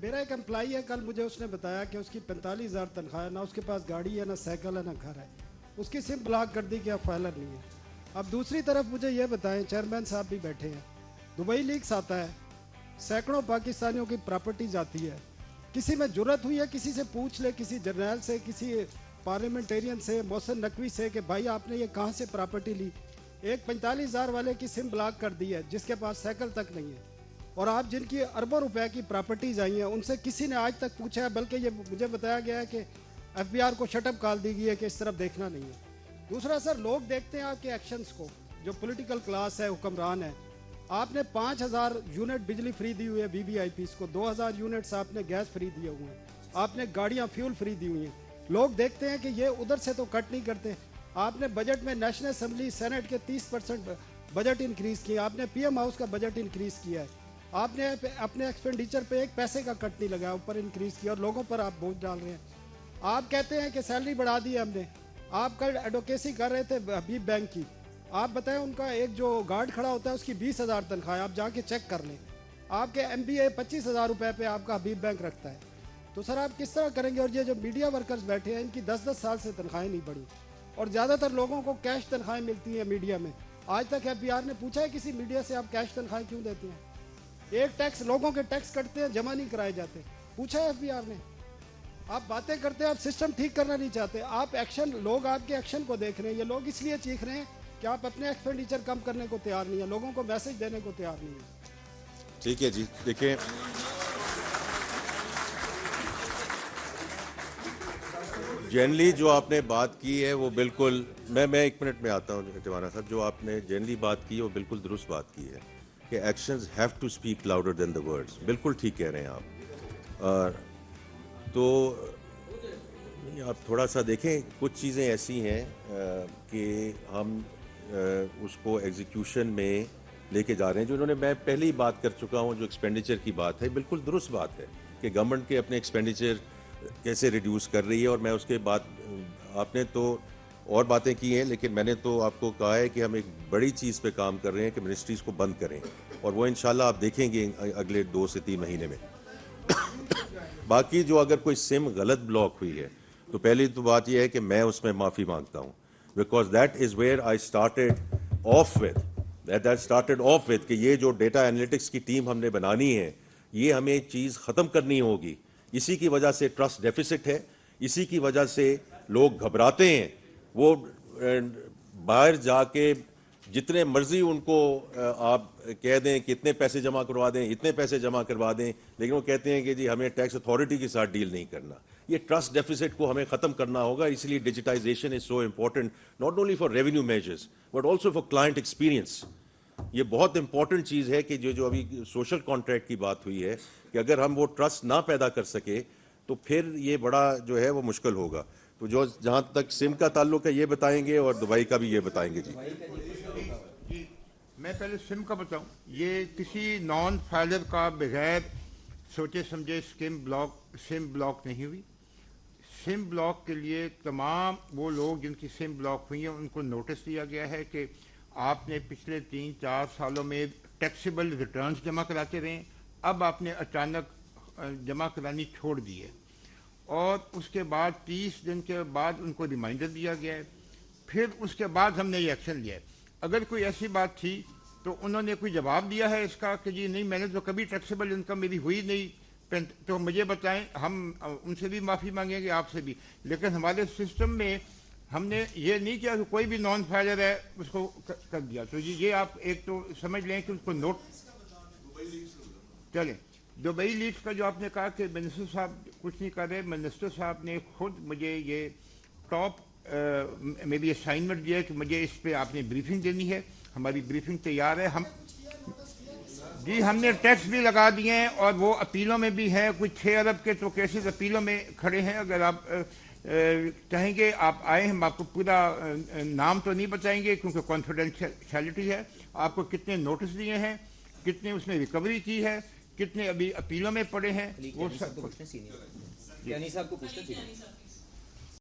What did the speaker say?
میرا ایک امپلائی ہے, کل مجھے اس نے بتایا کہ اس کی 45,000 تنخواہ ہے, نہ اس کے پاس گاڑی ہے, نہ سائیکل ہے, نہ گھر ہے. اس کی سم بلاک کر دی کہ اب فائلر نہیں ہے. اب دوسری طرف مجھے یہ بتائیں, چیئرمین صاحب بھی بیٹھے ہیں, دبئی لیکس آتا ہے, سینکڑوں پاکستانیوں کی پراپرٹیز آتی ہے. کسی میں جرت ہوئی ہے کسی سے پوچھ لے, کسی جرنیل سے, کسی پارلیمنٹیرین سے, محسن نقوی سے, کہ بھائی آپ نے یہ کہاں سے پراپرٹی لی. ایک 45,000 والے کی سم بلاک کر دی ہے جس کے پاس سائیکل تک نہیں ہے. اور آپ جن کی اربوں روپے کی پراپرٹیز آئی ہیں ان سے کسی نے آج تک پوچھا ہے, بلکہ یہ مجھے بتایا گیا ہے کہ ایف بی آر کو شٹ اپ کال دی گئی ہے کہ اس طرف دیکھنا نہیں ہے. دوسرا سر, لوگ دیکھتے ہیں آپ کے ایکشنز کو, جو پولیٹیکل کلاس ہے, حکمران ہے. آپ نے 5,000 یونٹ بجلی فری دی ہوئی ہے وی وی آئی پیز کو, 2,000 یونٹس آپ نے گیس فری دیے ہوئے ہیں, آپ نے گاڑیاں فیول فری دی ہوئی ہیں. لوگ دیکھتے ہیں کہ یہ ادھر سے تو کٹ نہیں کرتے. آپ نے بجٹ میں نیشنل اسمبلی سینٹ کے 30% بجٹ انکریز کیا, آپ نے پی ایم ہاؤس کا بجٹ انکریز کیا ہے, آپ نے اپنے ایکسپینڈیچر پہ ایک پیسے کا کٹ نہیں لگایا, اوپر انکریز کیا, اور لوگوں پر آپ بوجھ ڈال رہے ہیں. آپ کہتے ہیں کہ سیلری بڑھا دی ہے ہم نے. آپ کل ایڈوکیسی کر رہے تھے حبیب بینک کی, آپ بتائیں ان کا ایک جو گارڈ کھڑا ہوتا ہے اس کی 20,000 تنخواہ ہے, آپ جا کے چیک کر لیں. آپ کے ایم بی اے 25,000 روپے پہ آپ کا حبیب بینک رکھتا ہے. تو سر آپ کس طرح کریں گے؟ اور یہ جو میڈیا ورکرز بیٹھے ہیں ان کی 10-10 سال سے تنخواہیں نہیں بڑھی, اور زیادہ تر لوگوں کو کیش تنخواہیں ملتی ہیں میڈیا میں. آج تک ایف بی آر نے پوچھا ہے کسی میڈیا سے آپ کیش تنخواہیں کیوں دیتے ہیں؟ ایک ٹیکس, لوگوں کے ٹیکس کٹتے ہیں, جمع نہیں کرائے جاتے. پوچھا ہے ایف بی آر نے؟ آپ باتیں کرتے ہیں, آپ سسٹم ٹھیک کرنا نہیں چاہتے. آپ ایکشن, لوگ آپ کے ایکشن کو دیکھ رہے ہیں. یہ لوگ اس لیے چیخ رہے ہیں کہ آپ اپنے ایکسپینڈیچر کم کرنے کو تیار نہیں ہیں, لوگوں کو میسج دینے کو تیار نہیں ہیں. ٹھیک ہے جی, دیکھیں جنرلی جو آپ نے بات کی ہے وہ بالکل, میں 1 منٹ میں آتا ہوں جوانا صاحب, جو آپ نے جنرلی بات کی ہے وہ بالکل درست بات کی ہے کہ actions have to speak louder than the words. بالکل ٹھیک کہہ رہے ہیں آپ. تو آپ تھوڑا سا دیکھیں, کچھ چیزیں ایسی ہیں کہ ہم اس کو ایگزیکیوشن میں لے کے جا رہے ہیں, جو انہوں نے, میں پہلے ہی بات کر چکا ہوں, جو ایکسپینڈیچر کی بات ہے بالکل درست بات ہے کہ گورنمنٹ کے اپنے ایکسپینڈیچر کیسے ریڈیوس کر رہی ہے. اور میں اس کے بعد, آپ نے تو اور باتیں کی ہیں, لیکن میں نے تو آپ کو کہا ہے کہ ہم ایک بڑی چیز پہ کام کر رہے ہیں کہ منسٹریز کو بند کریں, اور وہ انشاءاللہ آپ دیکھیں گے اگلے 2 سے 3 مہینے میں. باقی جو اگر کوئی سم غلط بلاک ہوئی ہے تو پہلی تو بات یہ ہے کہ میں اس میں معافی مانگتا ہوں, because that is where I started off with, کہ یہ جو ڈیٹا انالیٹکس کی ٹیم ہم نے بنانی ہے, یہ ہمیں چیز ختم کرنی ہوگی. اسی کی وجہ سے ٹرسٹ ڈیفیسٹ ہے, اسی کی وجہ سے لوگ گھبراتے ہیں. وہ باہر جا کے جتنے مرضی ان کو آپ کہہ دیں کہ اتنے پیسے جمع کروا دیں, اتنے پیسے جمع کروا دیں, لیکن وہ کہتے ہیں کہ جی ہمیں ٹیکس اتھارٹی کے ساتھ ڈیل نہیں کرنا. یہ ٹرسٹ ڈیفیسٹ کو ہمیں ختم کرنا ہوگا. اس لیے digitization is so important, not only for revenue measures but also for client experience. یہ بہت امپورٹنٹ چیز ہے کہ جو ابھی سوشل کانٹریکٹ کی بات ہوئی ہے, کہ اگر ہم وہ ٹرسٹ نہ پیدا کر سکے تو پھر یہ بڑا جو ہے وہ مشکل ہوگا. تو جو جہاں تک سم کا تعلق ہے یہ بتائیں گے, اور دبئی کا بھی یہ بتائیں گے. جی میں پہلے سم کا بتاؤں. یہ کسی نان فائلر کا بغیر سوچے سمجھے سم بلاک نہیں ہوئی. سم بلاک کے لیے تمام وہ لوگ جن کی سم بلاک ہوئی ہیں ان کو نوٹس دیا گیا ہے کہ آپ نے پچھلے 3-4 سالوں میں ٹیکسیبل ریٹرنز جمع کراتے رہے, اب آپ نے اچانک جمع کرانی چھوڑ دی ہے, اور اس کے بعد 30 دن کے بعد ان کو ریمائنڈر دیا گیا ہے. پھر اس کے بعد ہم نے یہ ایکشن لیا ہے. اگر کوئی ایسی بات تھی تو انہوں نے کوئی جواب دیا ہے اس کا کہ جی نہیں میں نے تو کبھی ٹیکسیبل انکم میری ہوئی نہیں, تو مجھے بتائیں, ہم ان سے بھی معافی مانگیں گے, آپ سے بھی. لیکن ہمارے سسٹم میں ہم نے یہ نہیں کیا کہ کوئی بھی نان فائلر ہے اس کو کر دیا. تو جی یہ آپ ایک تو سمجھ لیں کہ اس کو نوٹ چلیں. دبئی لیکس کا جو آپ نے کہا کہ منسٹر صاحب کچھ نہیں کر رہے, منسٹر صاحب نے خود مجھے یہ ٹاپ میں بھی اسائنمنٹ دیا ہے کہ مجھے اس پہ آپ نے بریفنگ دینی ہے. ہماری بریفنگ تیار ہے. ہم نے ٹیکس بھی لگا دیے ہیں, اور وہ اپیلوں میں بھی ہیں, کچھ 6 ارب کے تو کیسز اپیلوں میں کھڑے ہیں. اگر آپ کہیں گے آپ آئے, ہم آپ کو پورا نام تو نہیں بتائیں گے کیونکہ کانفیڈینشیلٹی ہے. آپ کو کتنے نوٹس دیے ہیں, کتنے اس نے ریکوری کی ہے, کتنے ابھی اپیلوں میں پڑے ہیں, وہ سب